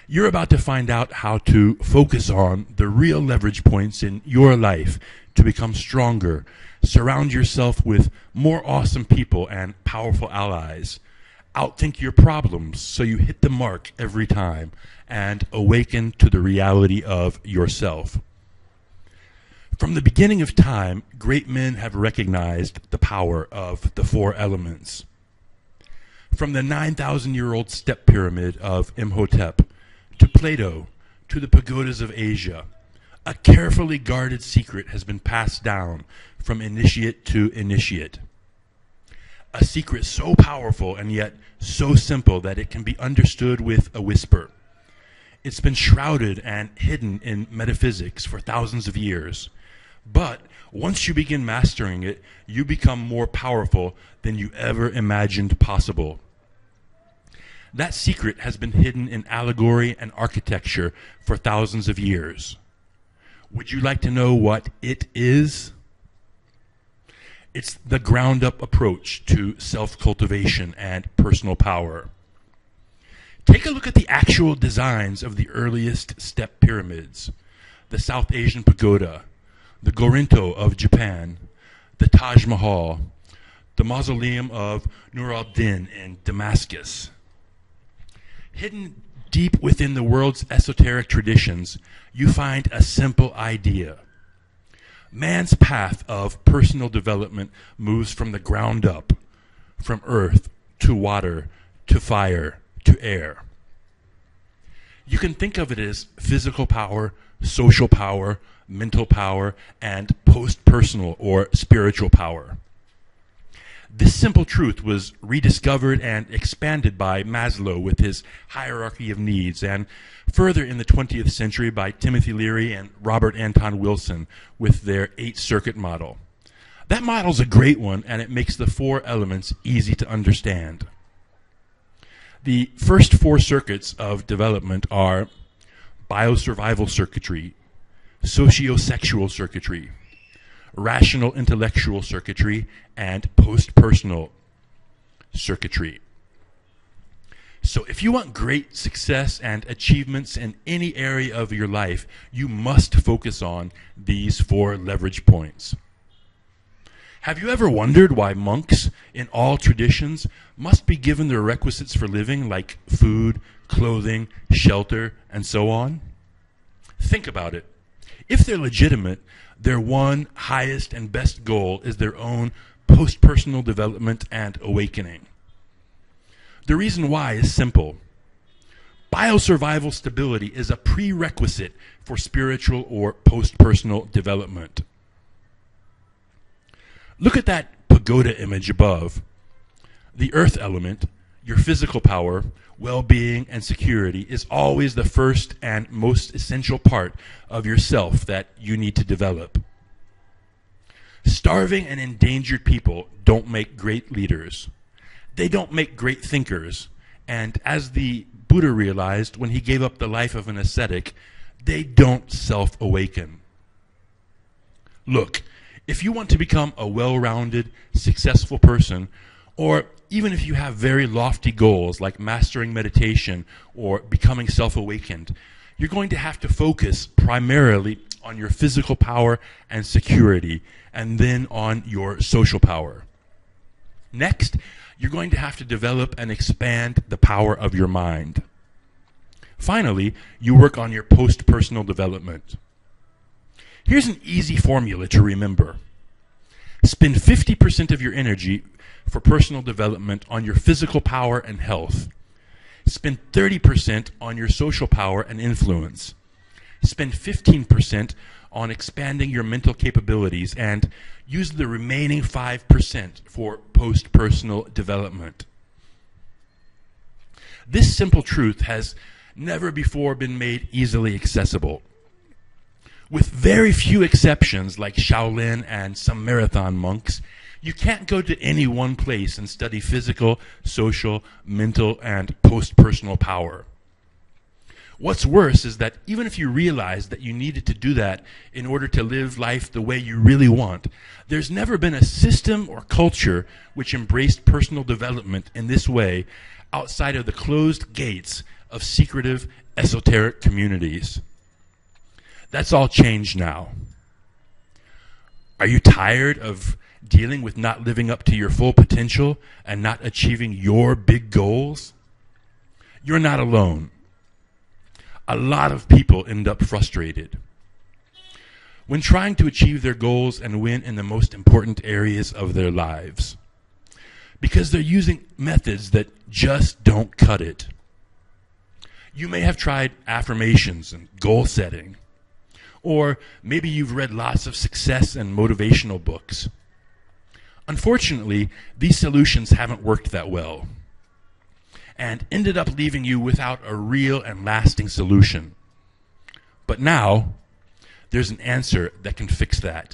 You're about to find out how to focus on the real leverage points in your life to become stronger. Surround yourself with more awesome people and powerful allies. Outthink your problems so you hit the mark every time, and awaken to the reality of yourself. From the beginning of time, great men have recognized the power of the four elements. From the 9,000-year-old step pyramid of Imhotep, to Plato, to the pagodas of Asia, a carefully guarded secret has been passed down from initiate to initiate. A secret so powerful and yet so simple that it can be understood with a whisper. It's been shrouded and hidden in metaphysics for thousands of years. But once you begin mastering it, you become more powerful than you ever imagined possible. That secret has been hidden in allegory and architecture for thousands of years. Would you like to know what it is? It's the ground-up approach to self-cultivation and personal power. Take a look at the actual designs of the earliest step pyramids, the South Asian pagoda, the Goryeo of Japan, the Taj Mahal, the mausoleum of Nur al-Din in Damascus. Hidden deep within the world's esoteric traditions, you find a simple idea. Man's path of personal development moves from the ground up, from earth to water to fire to air. You can think of it as physical power, social power, mental power, and post-personal or spiritual power. This simple truth was rediscovered and expanded by Maslow with his hierarchy of needs, and further in the 20th century by Timothy Leary and Robert Anton Wilson with their 8-circuit model. That model's a great one, and it makes the four elements easy to understand. The first 4 circuits of development are biosurvival circuitry, sociosexual circuitry, rational intellectual circuitry, and post-personal circuitry. So if you want great success and achievements in any area of your life, you must focus on these 4 leverage points. Have you ever wondered why monks in all traditions must be given the requisites for living like food, clothing, shelter, and so on? Think about it. If they're legitimate, their one highest and best goal is their own post-personal development and awakening. The reason why is simple. Biosurvival stability is a prerequisite for spiritual or post-personal development. Look at that pagoda image above. The earth element, your physical power, well-being, and security is always the first and most essential part of yourself that you need to develop. Starving and endangered people don't make great leaders. They don't make great thinkers. And as the Buddha realized when he gave up the life of an ascetic, they don't self-awaken. Look, if you want to become a well-rounded, successful person, or even if you have very lofty goals like mastering meditation or becoming self-awakened, you're going to have to focus primarily on your physical power and security, and then on your social power. Next, you're going to have to develop and expand the power of your mind. Finally, you work on your post-personal development. Here's an easy formula to remember. Spend 50% of your energy for personal development on your physical power and health. Spend 30% on your social power and influence. Spend 15% on expanding your mental capabilities, and use the remaining 5% for post-personal development. This simple truth has never before been made easily accessible. With very few exceptions, like Shaolin and some marathon monks, you can't go to any one place and study physical, social, mental, and post-personal power. What's worse is that even if you realize that you needed to do that in order to live life the way you really want, there's never been a system or culture which embraced personal development in this way outside of the closed gates of secretive, esoteric communities. That's all changed now. Are you tired of dealing with not living up to your full potential and not achieving your big goals? You're not alone. A lot of people end up frustrated. When trying to achieve their goals and win in the most important areas of their lives, because they're using methods that just don't cut it. You may have tried affirmations and goal setting, or maybe you've read lots of success and motivational books. Unfortunately, these solutions haven't worked that well and ended up leaving you without a real and lasting solution. But now, there's an answer that can fix that.